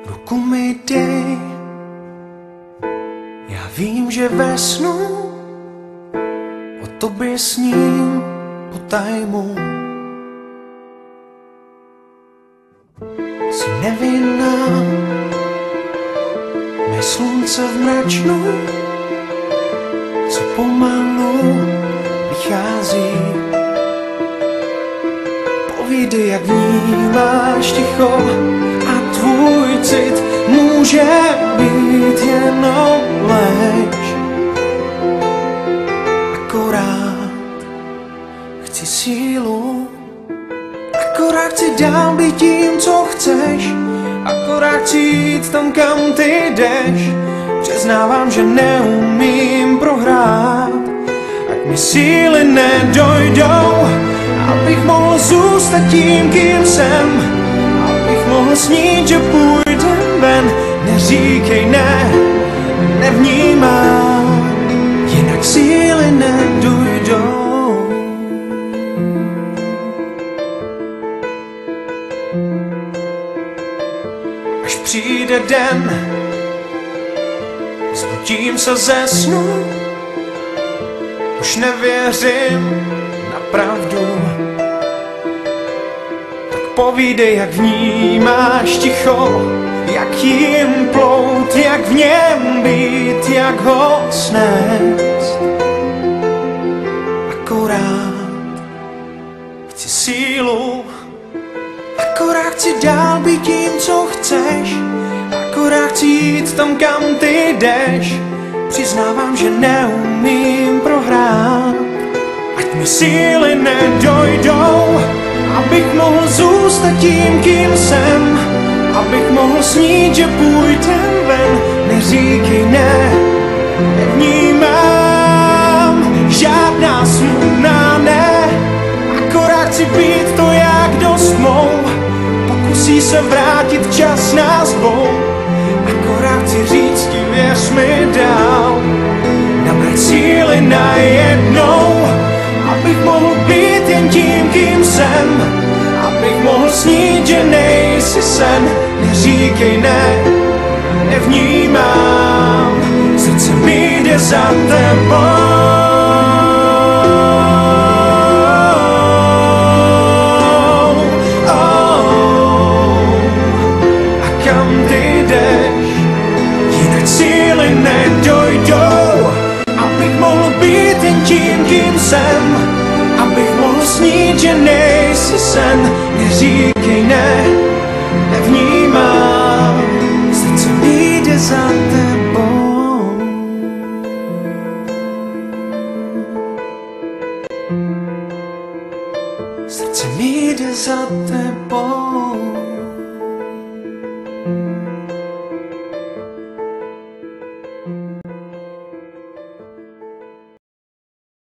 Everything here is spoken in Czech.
Ruku mi dej, já vím, že ve snu o tobě sním po tajmu. Jsi nevinná, mé slunce v mračnu, co pomalu vychází. Povídej, jak vnímáš ticho a tvůj cit může být jenom lež. Akorát chci sílu, akorát chci dál být tím, co chceš, akorát chci jít tam, kam ty jdeš. Přiznávám, že neumím prohrát, ať mi síly nedojdou, abych mohl zůstat tím, kým jsem, abych mohl snít, že půjdem ven. Neříkej ne, nevnímám, jinak síly nedojdou. Až přijde den, zbudím se ze snu, už nevěřím na pravdu. Tak povídej, jak vnímáš ticho, jak jim plout, jak v něm být, jak ho snést. Akorát chci sílu, akorát chci dál být tím, co chceš, akorát chci jít tam, kam ty jdeš. Přiznávám, že neumím prohrát, ať mi síly nedojdou, abych mohl zůstat tím, kým jsem, abych mohl snít, že půjdem ven. Neříkej ne, nevnímám žádná smutná ne, akorát chci být to, jak dost mou. Pokusí se vrátit čas nás dvou, akorát chci říct ti, věř mi dál, nabrat síly najednou, abych mohl být jen tím, kým jsem, abych mohl snít, že nejsi sen. Neříkej ne, nevnímám, srdce mi jde za tebou. A kam ty jdeš, jinak síly nedojdou, abych mohl být jen tím, kým jsem, abych mohl snít, že nejsi sen. Neříkej ne, nevnímám, srdce mi jde za tebou. Srdce mi jde za tebou.